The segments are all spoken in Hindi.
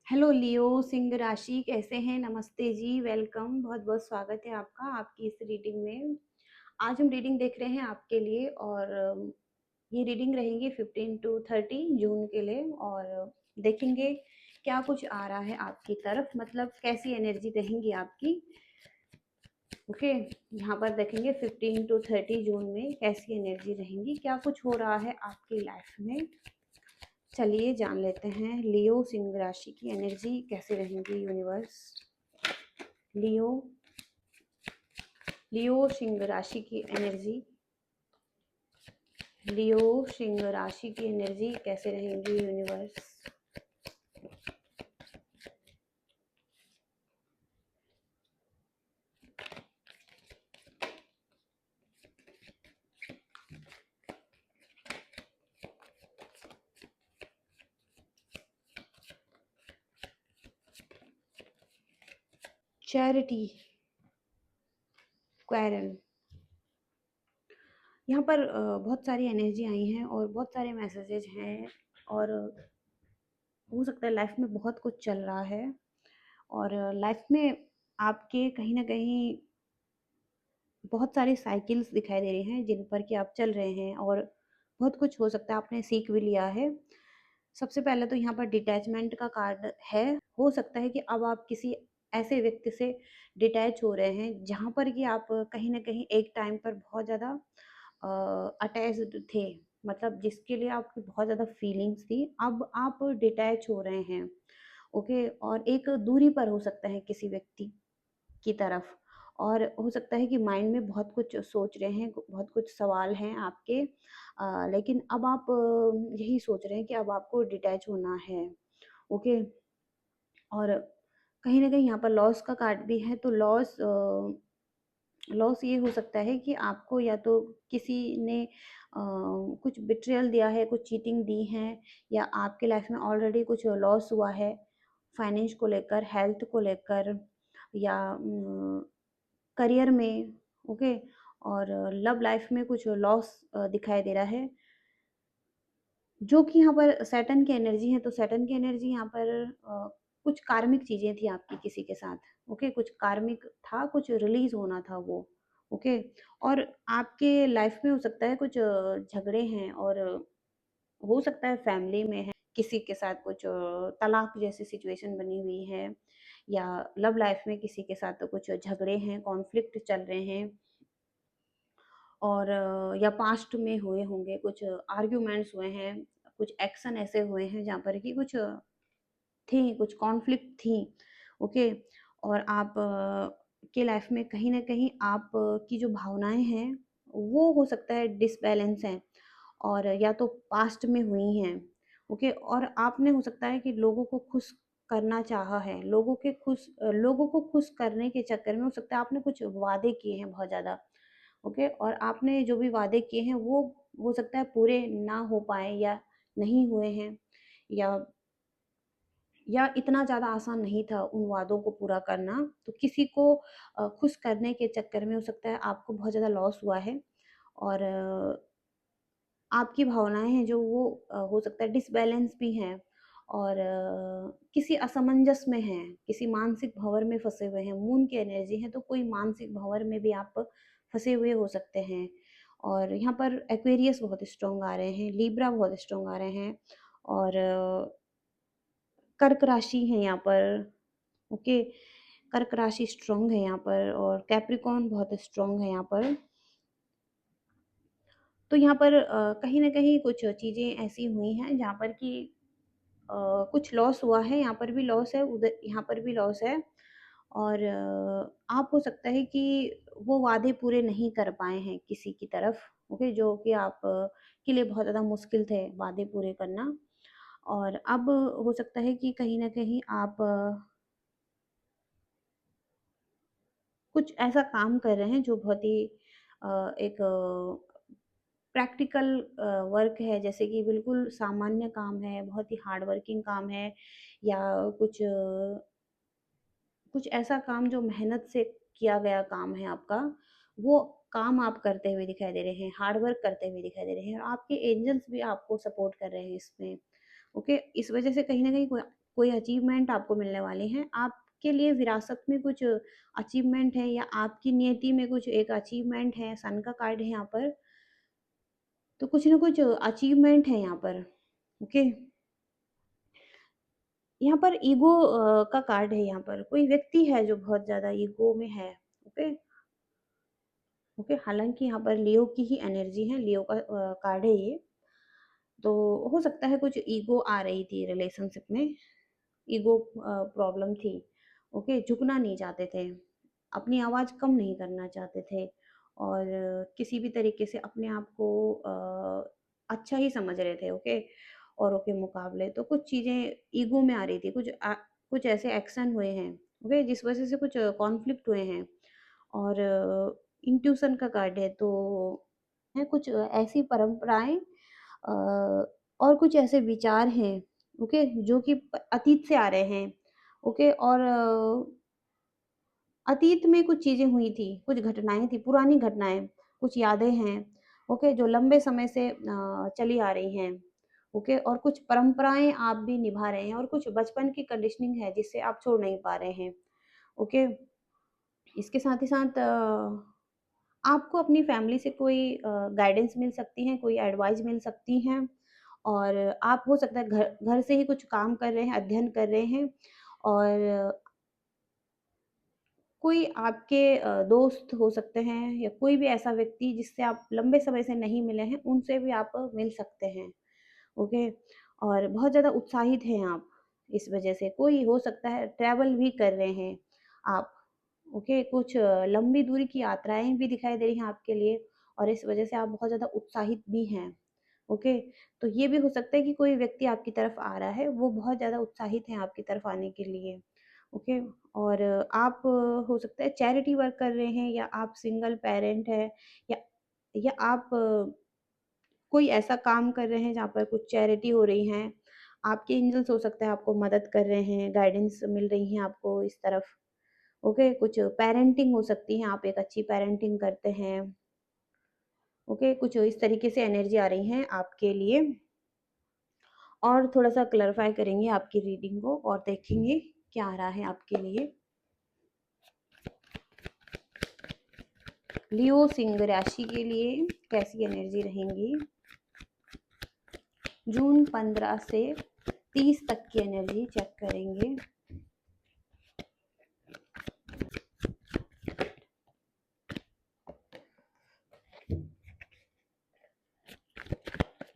हेलो लियो सिंह राशि कैसे हैं? नमस्ते जी, वेलकम। बहुत-बहुत स्वागत है आपका आपकी इस रीडिंग में। आज हम रीडिंग देख रहे हैं आपके लिए और ये रीडिंग रहेंगी 15 टू 30 जून के लिए और देखेंगे क्या कुछ आ रहा है आपकी तरफ, मतलब कैसी एनर्जी रहेंगी आपकी। ओके, यहाँ पर देखेंगे 15 टू 30 जून में कैसी एनर्जी रहेंगी, क्या कुछ हो रहा है आपकी लाइफ में। चलिए जान लेते हैं लियो सिंह राशि की एनर्जी कैसे रहेंगी। यूनिवर्स, लियो लियो सिंह राशि की एनर्जी, लियो सिंह राशि की एनर्जी कैसे रहेंगी यूनिवर्स। चैरिटी, क्वेरल, यहाँ पर बहुत सारी एनर्जी आई हैं और बहुत सारे मैसेजेस हैं और हो सकता है लाइफ में बहुत कुछ चल रहा है और लाइफ में आपके कहीं ना कहीं बहुत सारे साइकिल्स दिखाई दे रहे हैं जिन पर कि आप चल रहे हैं और बहुत कुछ हो सकता है आपने सीख भी लिया है। सबसे पहले तो यहाँ पर डिटैचमेंट का कार्ड है। हो सकता है कि अब आप किसी ऐसे व्यक्ति से डिटैच हो रहे हैं जहाँ पर कि आप कहीं न कहीं एक टाइम पर बहुत ज़्यादा अटैच्ड थे, मतलब जिसके लिए आपकी बहुत ज़्यादा फीलिंग्स थी, अब आप डिटैच हो रहे हैं। ओके, और एक दूरी पर हो सकता है किसी व्यक्ति की तरफ और हो सकता है कि माइंड में बहुत कुछ सोच रहे हैं, बहुत कुछ सवाल हैं आपके, लेकिन अब आप यही सोच रहे हैं कि अब आपको डिटैच होना है। ओके, और कहीं न कहीं यहाँ पर लॉस का कार्ड भी है, तो लॉस ये हो सकता है कि आपको या तो किसी ने कुछ बिट्रेयल दिया है, कुछ चीटिंग दी है या आपके लाइफ में ऑलरेडी कुछ लॉस हुआ है, फाइनेंस को लेकर, हेल्थ को लेकर या करियर में। ओके, और लव लाइफ में कुछ लॉस दिखाई दे रहा है जो कि यहाँ पर सैटर्न की एनर्जी है। तो सैटर्न की एनर्जी यहाँ पर कुछ कार्मिक चीजें थी आपकी किसी के साथ। ओके, कुछ कार्मिक था, कुछ रिलीज होना था वो। ओके, और आपके लाइफ में हो सकता है कुछ झगड़े हैं और हो सकता है फैमिली में है किसी के साथ कुछ तलाक जैसी सिचुएशन बनी हुई है या लव लाइफ में किसी के साथ तो कुछ झगड़े हैं, कॉन्फ्लिक्ट चल रहे हैं और या पास्ट में हुए होंगे, कुछ आर्ग्यूमेंट्स हुए हैं, कुछ एक्शन ऐसे हुए हैं जहाँ पर कि कुछ थी, कुछ कॉन्फ्लिक्ट थी। ओके, और आप के लाइफ में कहीं न कहीं आप की जो भावनाएँ हैं, वो हो सकता है डिसबैलेंस हैं और या तो पास्ट में हुई हैं। ओके, और आपने हो सकता है कि लोगों को खुश करना चाहा है, लोगों को खुश करने के चक्कर में हो सकता है आपने कुछ वादे किए हैं बहुत ज़्यादा। ओके, और आपने जो भी वादे किए हैं वो हो सकता है पूरे ना हो पाए या नहीं हुए हैं या इतना ज़्यादा आसान नहीं था उन वादों को पूरा करना। तो किसी को खुश करने के चक्कर में हो सकता है आपको बहुत ज़्यादा लॉस हुआ है और आपकी भावनाएँ हैं जो वो हो सकता है डिसबैलेंस भी हैं और किसी असमंजस में हैं, किसी मानसिक भंवर में फँसे हुए हैं। मून की एनर्जी है तो कोई मानसिक भंवर में भी आप फँसे हुए हो सकते हैं और यहाँ पर एक्वेरियस बहुत स्ट्रॉन्ग आ रहे हैं, लिब्रा बहुत स्ट्रॉन्ग आ रहे हैं और कर्क राशि है यहाँ पर। ओके, कर्क राशि स्ट्रॉन्ग है यहाँ पर और कैप्रिकॉर्न बहुत स्ट्रॉन्ग है यहाँ पर। तो यहाँ पर कहीं न कहीं कुछ चीज़ें ऐसी हुई हैं जहाँ पर कि कुछ लॉस हुआ है, यहाँ पर भी लॉस है, उधर यहाँ पर भी लॉस है और आप हो सकता है कि वो वादे पूरे नहीं कर पाए हैं किसी की तरफ। ओके, जो कि आप के लिए बहुत ज़्यादा मुश्किल थे वादे पूरे करना और अब हो सकता है कि कहीं न कहीं आप कुछ ऐसा काम कर रहे हैं जो बहुत ही एक प्रैक्टिकल वर्क है, जैसे कि बिल्कुल सामान्य काम है, बहुत ही हार्ड वर्किंग काम है या कुछ कुछ ऐसा काम जो मेहनत से किया गया काम है आपका, वो काम आप करते हुए दिखाई दे रहे हैं, हार्ड वर्क करते हुए दिखाई दे रहे हैं और आपके एंजल्स भी आपको सपोर्ट कर रहे हैं इसमें। ओके, इस वजह से कहीं न कहीं कोई कोई अचीवमेंट आपको मिलने वाले हैं। आपके लिए विरासत में कुछ अचीवमेंट है या आपकी नियति में कुछ एक अचीवमेंट है, सन का कार्ड है यहाँ पर, तो कुछ ना कुछ अचीवमेंट है यहाँ पर, ओके। यहाँ पर ईगो का कार्ड है, यहाँ पर कोई व्यक्ति है जो बहुत ज़्यादा ईगो में है, ओके। ओके, हालाँकि यहाँ पर लियो की ही एनर्जी है, लियो का कार्ड है ये। तो हो सकता है कुछ ईगो आ रही थी रिलेशनशिप में, ईगो प्रॉब्लम थी, ओके। झुकना नहीं चाहते थे, अपनी आवाज़ कम नहीं करना चाहते थे और किसी भी तरीके से अपने आप को अच्छा ही समझ रहे थे, ओके, औरों के मुकाबले। तो कुछ चीज़ें ईगो में आ रही थी, कुछ ऐसे एक्शन हुए हैं, ओके, जिस वजह से कुछ कॉन्फ्लिक्ट हुए हैं। और इंट्यूशन का कार्ड है, तो है कुछ ऐसी परंपराएं और कुछ ऐसे विचार हैं, ओके, जो कि अतीत से आ रहे हैं, ओके। और अतीत में कुछ चीजें हुई थी, कुछ घटनाएं थी, पुरानी घटनाएं, कुछ यादें हैं, ओके, जो लंबे समय से चली आ रही हैं, ओके। और कुछ परंपराएं आप भी निभा रहे हैं और कुछ बचपन की कंडीशनिंग है जिससे आप छोड़ नहीं पा रहे हैं, ओके। इसके साथ ही साथ आपको अपनी फैमिली से कोई गाइडेंस मिल सकती है, कोई एडवाइस मिल सकती है। और आप हो सकता है घर घर से ही कुछ काम कर रहे हैं, अध्ययन कर रहे हैं और कोई आपके दोस्त हो सकते हैं या कोई भी ऐसा व्यक्ति जिससे आप लंबे समय से नहीं मिले हैं, उनसे भी आप मिल सकते हैं, ओके। और बहुत ज़्यादा उत्साहित हैं आप, इस वजह से कोई हो सकता है ट्रैवल भी कर रहे हैं आप, ओके। कुछ लंबी दूरी की यात्राएं भी दिखाई दे रही हैं आपके लिए और इस वजह से आप बहुत ज़्यादा उत्साहित भी हैं, ओके। तो ये भी हो सकता है कि कोई व्यक्ति आपकी तरफ आ रहा है, वो बहुत ज़्यादा उत्साहित है आपकी तरफ आने के लिए, ओके। और आप हो सकता है चैरिटी वर्क कर रहे हैं या आप सिंगल पेरेंट है या आप कोई ऐसा काम कर रहे हैं जहाँ पर कुछ चैरिटी हो रही है। आपके एंजल्स हो सकता है आपको मदद कर रहे हैं, गाइडेंस मिल रही है आपको इस तरफ, ओके। कुछ पेरेंटिंग हो सकती है, आप एक अच्छी पेरेंटिंग करते हैं, ओके। कुछ इस तरीके से एनर्जी आ रही है आपके लिए। और थोड़ा-सा क्लैरिफ़ाई करेंगे आपकी रीडिंग को और देखेंगे क्या आ रहा है आपके लिए। लियो सिंह राशि के लिए कैसी एनर्जी रहेंगी? जून 15 से 30 तक की एनर्जी चेक करेंगे।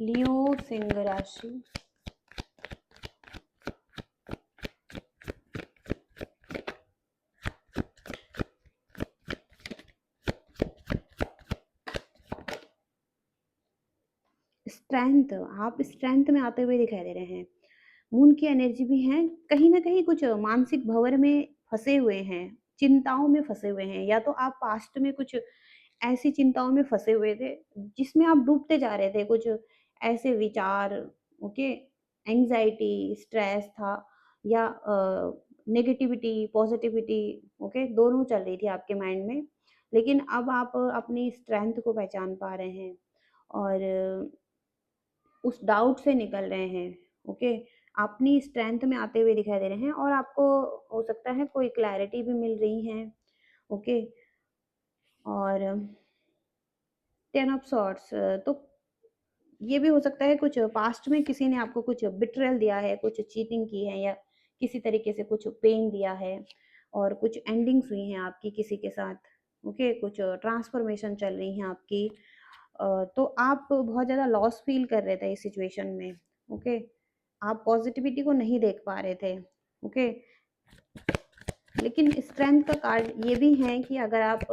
लियो सिंह राशि, स्ट्रेंथ, आप स्ट्रेंथ में आते हुए दिखाई दे रहे हैं। मून की एनर्जी भी है, कहीं ना कहीं कुछ मानसिक भंवर में फंसे हुए हैं, चिंताओं में फंसे हुए हैं, या तो आप पास्ट में कुछ ऐसी चिंताओं में फंसे हुए थे जिसमें आप डूबते जा रहे थे, कुछ ऐसे विचार, ओके, एंजाइटी, स्ट्रेस था या नेगेटिविटी, पॉजिटिविटी, ओके, दोनों चल रही थी आपके माइंड में। लेकिन अब आप अपनी स्ट्रेंथ को पहचान पा रहे हैं और उस डाउट से निकल रहे हैं, ओके। अपनी स्ट्रेंथ में आते हुए दिखाई दे रहे हैं और आपको हो सकता है कोई क्लैरिटी भी मिल रही है, ओके। और 10 ऑफ सॉर्ड्स, तो ये भी हो सकता है कुछ पास्ट में किसी ने आपको कुछ बिट्रेयल दिया है, कुछ चीटिंग की है या किसी तरीके से कुछ पेन दिया है और कुछ एंडिंग्स हुई हैं आपकी किसी के साथ, ओके। कुछ ट्रांसफॉर्मेशन चल रही हैं आपकी। तो आप बहुत ज़्यादा लॉस फील कर रहे थे इस सिचुएशन में, ओके। आप पॉजिटिविटी को नहीं देख पा रहे थे, ओके। लेकिन स्ट्रेंथ का कार्ड ये भी है कि अगर आप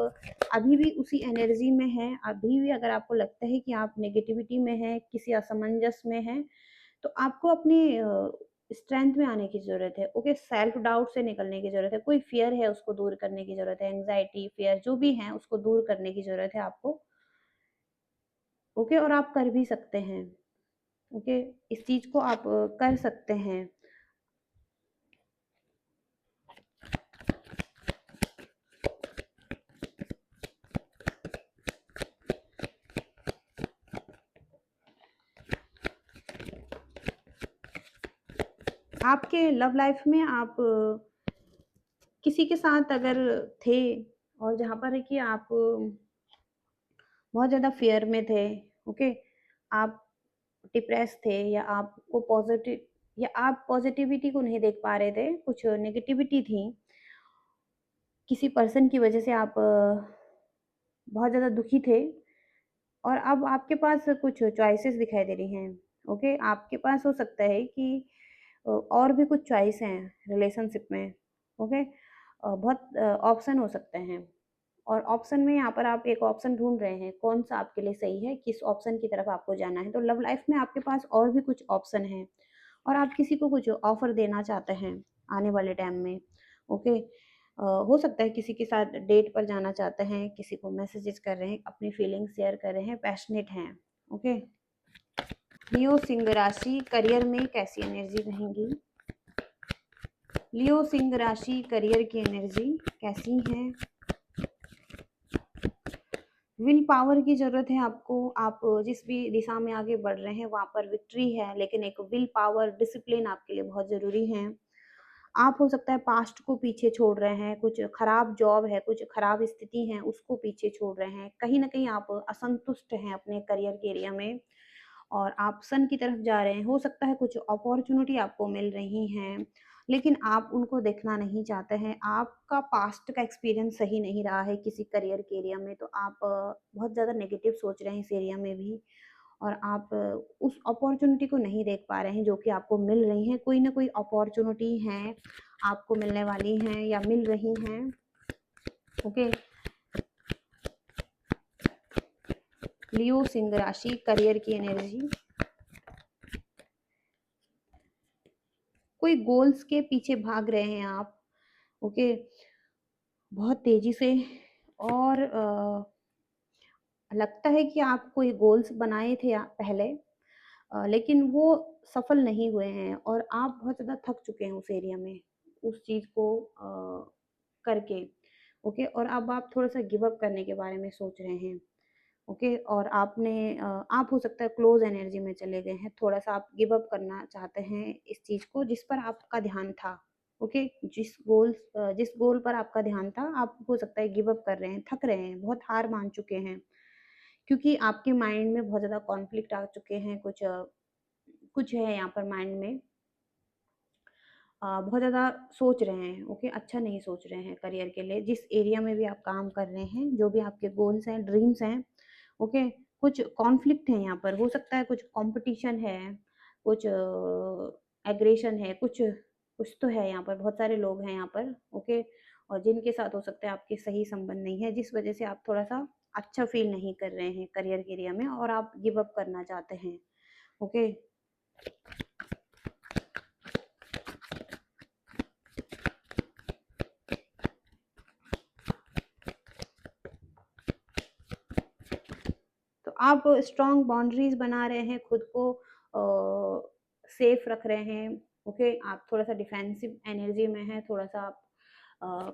अभी भी उसी एनर्जी में हैं, अभी भी अगर आपको लगता है कि आप नेगेटिविटी में हैं, किसी असमंजस में हैं, तो आपको अपनी स्ट्रेंथ में आने की ज़रूरत है, ओके। सेल्फ डाउट से निकलने की ज़रूरत है, कोई फियर है उसको दूर करने की ज़रूरत है, एंग्जाइटी, फियर जो भी है उसको दूर करने की ज़रूरत है आपको, ओके। और आप कर भी सकते हैं, ओके। इस चीज़ को आप कर सकते हैं। आपके लव लाइफ में आप किसी के साथ अगर थे और जहाँ पर है कि आप बहुत ज़्यादा फ़ियर में थे, ओके? आप डिप्रेस थे या आपको पॉज़िटिव या आप पॉज़िटिविटी को नहीं देख पा रहे थे, कुछ नेगेटिविटी थी, किसी पर्सन की वज़ह से आप बहुत ज़्यादा दुखी थे और अब आपके पास कुछ चॉइसेस दिखाई दे रही हैं, ओके? आपके पास हो सकता है कि और भी कुछ चॉइस हैं रिलेशनशिप में, ओके? बहुत ऑप्शन हो सकते हैं और ऑप्शन में यहाँ पर आप एक ऑप्शन ढूँढ रहे हैं, कौन-सा आपके लिए सही है, किस ऑप्शन की तरफ आपको जाना है। तो लव लाइफ़ में आपके पास और भी कुछ ऑप्शन हैं और आप किसी को कुछ ऑफ़र देना चाहते हैं आने वाले टाइम में, ओके? हो सकता है किसी के साथ डेट पर जाना चाहते हैं, किसी को मैसेजेस कर रहे हैं, अपनी फीलिंग्स शेयर कर रहे हैं, पैशनेट हैं, ओके? लियो सिंह राशि करियर में कैसी एनर्जी रहेंगी? लियो सिंह राशि करियर की एनर्जी कैसी है? विल पावर की ज़रूरत है आपको, आप जिस भी दिशा में आगे बढ़ रहे हैं वहाँ पर विक्ट्री है, लेकिन एक विल पावर, डिसिप्लिन आपके लिए बहुत ज़रूरी है। आप हो सकता है पास्ट को पीछे छोड़ रहे हैं, कुछ खराब जॉब है, कुछ खराब स्थिति है, उसको पीछे छोड़ रहे हैं। कहीं न कहीं आप असंतुष्ट हैं अपने करियर के एरिया में और आप सन की तरफ जा रहे हैं। हो सकता है कुछ अपॉर्च्युनिटी आपको मिल रही हैं, लेकिन आप उनको देखना नहीं चाहते हैं। आपका पास्ट का एक्सपीरियंस सही नहीं रहा है किसी करियर के एरिया में, तो आप बहुत ज़्यादा नेगेटिव सोच रहे हैं इस एरिया में भी और आप उस अपॉर्च्युनिटी को नहीं देख पा रहे हैं जो कि आपको मिल रही हैं। कोई ना कोई अपॉर्च्युनिटी हैं, आपको मिलने वाली हैं या मिल रही हैं, ओके? लियो सिंह राशि करियर की एनर्जी, कोई गोल्स के पीछे भाग रहे हैं आप, ओके? बहुत तेज़ी से और लगता है कि आप कोई गोल्स बनाए थे पहले लेकिन वो सफल नहीं हुए हैं और आप बहुत ज़्यादा थक चुके हैं उस एरिया में, उस चीज़ को करके, ओके? और अब आप थोड़ा-सा गिव अप करने के बारे में सोच रहे हैं, ओके? और आप हो सकता है क्लोज़ एनर्जी में चले गए हैं, थोड़ा-सा आप गिव अप करना चाहते हैं इस चीज़ को जिस पर आपका ध्यान था, ओके? जिस गोल पर आपका ध्यान था, आप हो सकता है गिव अप कर रहे हैं, थक रहे हैं, बहुत हार मान चुके हैं। क्योंकि आपके माइंड में बहुत ज़्यादा कॉन्फ्लिक्ट आ चुके हैं, कुछ है यहाँ पर माइंड में बहुत ज़्यादा सोच रहे हैं, ओके? अच्छा नहीं सोच रहे हैं करियर के लिए, जिस एरिया में भी आप काम कर रहे हैं, जो भी आपके गोल्स हैं, ड्रीम्स हैं, ओके? कुछ कॉन्फ्लिक्ट है यहाँ पर, हो सकता है कुछ कॉम्पिटिशन है, कुछ एग्रेशन है, कुछ तो है यहाँ पर, बहुत सारे लोग हैं यहाँ पर, ओके? और जिनके साथ हो सकता है आपके सही संबंध नहीं है, जिस वजह से आप थोड़ा-सा अच्छा फ़ील नहीं कर रहे हैं करियर के एरिया में और आप गिव अप करना चाहते हैं, ओके? तो आप स्ट्रॉन्ग बाउंड्रीज़ बना रहे हैं, खुद को सेफ रख रहे हैं, ओके? आप थोड़ा-सा डिफेंसिव एनर्जी में हैं, थोड़ा-सा आप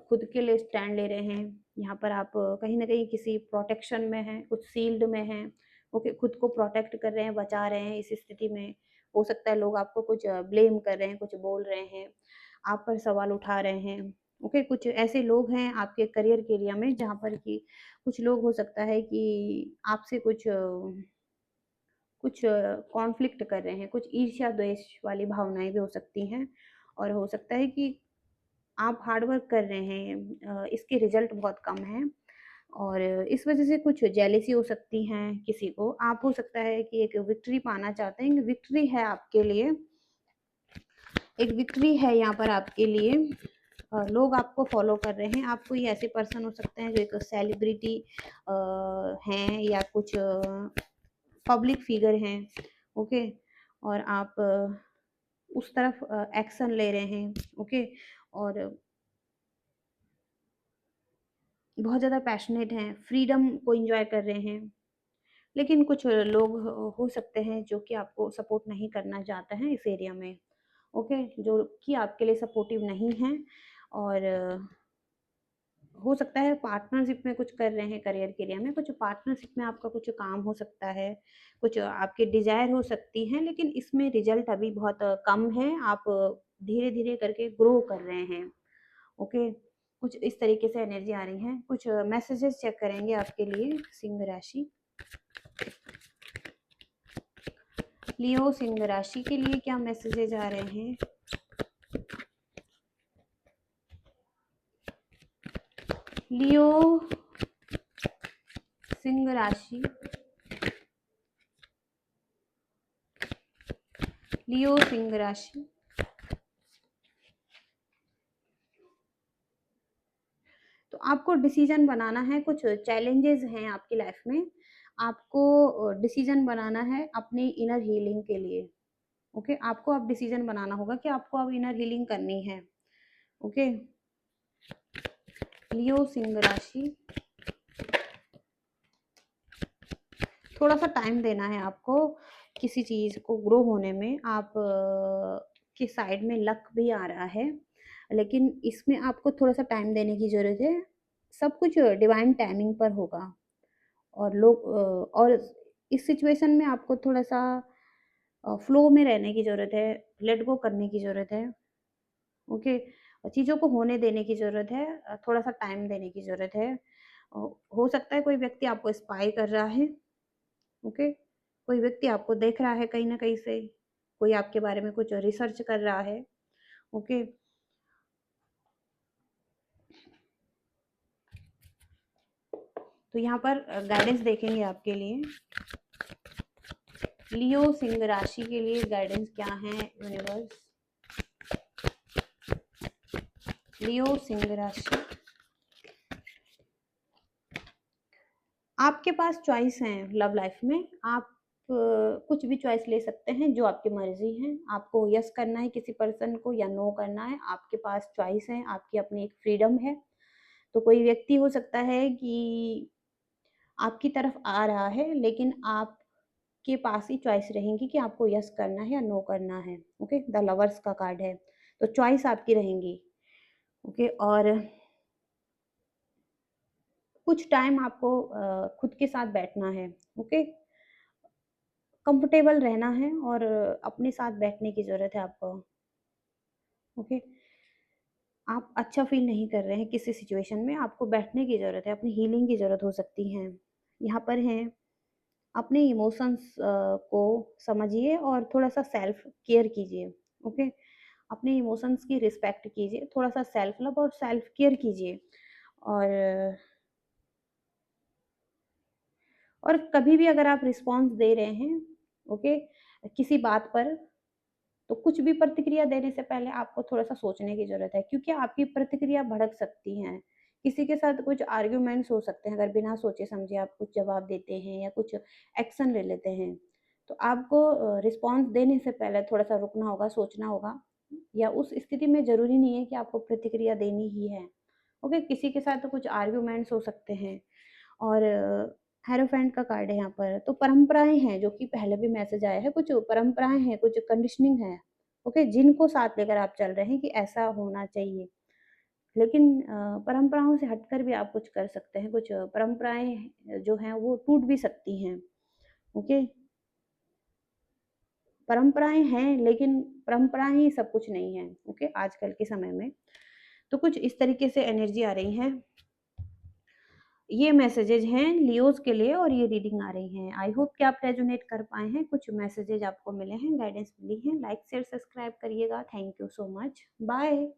खुद के लिए स्टैंड ले रहे हैं। यहाँ पर आप कहीं न कहीं किसी प्रोटेक्शन में हैं, कुछ शील्ड में हैं, ओके? खुद को प्रोटेक्ट कर रहे हैं, बचा रहे हैं इस स्थिति में। हो सकता है लोग आपको कुछ ब्लेम कर रहे हैं, कुछ बोल रहे हैं, आप पर सवाल उठा रहे हैं, ओके? कुछ ऐसे लोग हैं आपके करियर के एरिया में जहाँ पर कि कुछ लोग हो सकता है कि आपसे कुछ कॉन्फ्लिक्ट कर रहे हैं, कुछ ईर्ष्या-द्वेष वाली भावनाएँ भी हो सकती हैं और हो सकता है कि आप हार्ड वर्क कर रहे हैं इसके रिज़ल्ट बहुत कम हैं और इस वज़ह से कुछ जेलसी हो सकती हैं किसी को। आप हो सकता है कि एक विक्ट्री पाना चाहते हैं, विक्ट्री है आपके लिए, एक विक्ट्री है यहाँ पर आपके लिए लोग आपको फॉलो कर रहे हैं। आप कोई ऐसे पर्सन हो सकते हैं जो एक सेलिब्रिटी हैं या कुछ पब्लिक फिगर हैं, ओके? और आप उस तरफ एक्शन ले रहे हैं, ओके? और बहुत ज़्यादा पैशनेट हैं, फ्रीडम को एन्जॉय कर रहे हैं। लेकिन कुछ लोग हो सकते हैं जो कि आपको सपोर्ट नहीं करना चाहते हैं इस एरिया में, ओके? जो कि आपके लिए सपोर्टिव नहीं हैं और हो सकता है पार्टनरशिप में कुछ कर रहे हैं करियर के एरिया में, कुछ पार्टनरशिप में आपका कुछ काम हो सकता है, कुछ आपकी डिज़ायर हो सकती हैं, लेकिन इसमें रिज़ल्ट अभी बहुत कम है। आप धीरे धीरे करके ग्रो कर रहे हैं। ओके, कुछ इस तरीके से एनर्जी आ रही है। कुछ मैसेजेस चेक करेंगे आपके लिए सिंह राशि। लियो सिंह राशि के लिए क्या मैसेजेस आ रहे हैं? लियो सिंह राशि, लियो सिंह राशि। तो आपको डिसीजन बनाना है, कुछ चैलेंजेस हैं आपकी लाइफ में, आपको डिसीजन बनाना है अपनी इनर हीलिंग के लिए। ओके, आपको अब डिसीजन बनाना होगा कि आपको अब इनर हीलिंग करनी है। ओके, लियो सिंह राशि, थोड़ा सा टाइम देना है आपको किसी चीज को ग्रो होने में। आप की साइड में लक भी आ रहा है, लेकिन इसमें आपको थोड़ा सा टाइम देने की जरूरत है। सब कुछ डिवाइन टाइमिंग पर होगा। और लोग और इस सिचुएशन में आपको थोड़ा सा फ्लो में रहने की ज़रूरत है, लेट गो करने की ज़रूरत है। ओके, चीज़ों को होने देने की ज़रूरत है, थोड़ा सा टाइम देने की ज़रूरत है। हो सकता है कोई व्यक्ति आपको स्पाई कर रहा है। ओके, कोई व्यक्ति आपको देख रहा है कहीं ना कहीं से, कोई आपके बारे में कुछ रिसर्च कर रहा है। ओके, तो यहाँ पर गाइडेंस देखेंगे आपके लिए। लियो सिंह राशि के लिए गाइडेंस क्या है यूनिवर्स? लियो सिंह राशि, आपके पास चॉइस है लव लाइफ में। आप कुछ भी चॉइस ले सकते हैं, जो आपकी मर्जी है। आपको यस करना है किसी पर्सन को या नो करना है, आपके पास चॉइस है, आपकी अपनी एक फ्रीडम है। तो कोई व्यक्ति हो सकता है कि आपकी तरफ आ रहा है, लेकिन आपके पास ही चॉइस रहेंगी कि आपको यस करना है या नो करना है। ओके, द लवर्स का कार्ड है, तो चॉइस आपकी रहेंगी। ओके, और कुछ टाइम आपको खुद के साथ बैठना है। ओके, कंफर्टेबल रहना है और अपने साथ बैठने की ज़रूरत है आपको। ओके, आप अच्छा फ़ील नहीं कर रहे हैं किसी सिचुएशन में, आपको बैठने की ज़रूरत है, अपनी हीलिंग की ज़रूरत हो सकती है। यहाँ पर हैं, अपने इमोशंस को समझिए और थोड़ा-सा सेल्फ केयर कीजिए। ओके, अपने इमोशंस की रिस्पेक्ट कीजिए, थोड़ा-सा सेल्फ लव और सेल्फ केयर कीजिए। और कभी भी अगर आप रिस्पॉन्स दे रहे हैं, ओके, किसी बात पर, तो कुछ भी प्रतिक्रिया देने से पहले आपको थोड़ा-सा सोचने की ज़रूरत है, क्योंकि आपकी प्रतिक्रिया भड़क सकती हैं। किसी के साथ कुछ आर्ग्यूमेंट्स हो सकते हैं, अगर बिना सोचे-समझे आप कुछ जवाब देते हैं या कुछ एक्शन ले लेते हैं। तो आपको रिस्पॉन्स देने से पहले थोड़ा-सा रुकना होगा, सोचना होगा, या उस स्थिति में ज़रूरी नहीं है कि आपको प्रतिक्रिया देनी ही है। ओके, किसी के साथ तो कुछ आर्ग्यूमेंट्स हो सकते हैं। और हेरोफेंट का कार्ड है यहाँ पर, तो परंपराएँ हैं, जो कि पहले भी मैसेज आया है, कुछ परंपराएँ हैं, कुछ कंडीशनिंग है, ओके, जिनको साथ लेकर आप चल रहे हैं कि ऐसा होना चाहिए। लेकिन परंपराओं से हटकर भी आप कुछ कर सकते हैं, कुछ परंपराएँ जो हैं वो टूट भी सकती हैं। ओके, परंपराएँ हैं, लेकिन परंपराएँ ही सब कुछ नहीं है। ओके, आजकल के समय में। तो कुछ इस तरीके से एनर्जी आ रही है। ये मैसेजेज हैं लियोज़ के लिए और ये रीडिंग आ रही हैं। आई होप कि आप रेज़ोनेट कर पाए हैं, कुछ मैसेजेज आपको मिले हैं, गाइडेंस मिली है। लाइक, शेयर, सब्सक्राइब करिएगा। Thank you so much. Bye.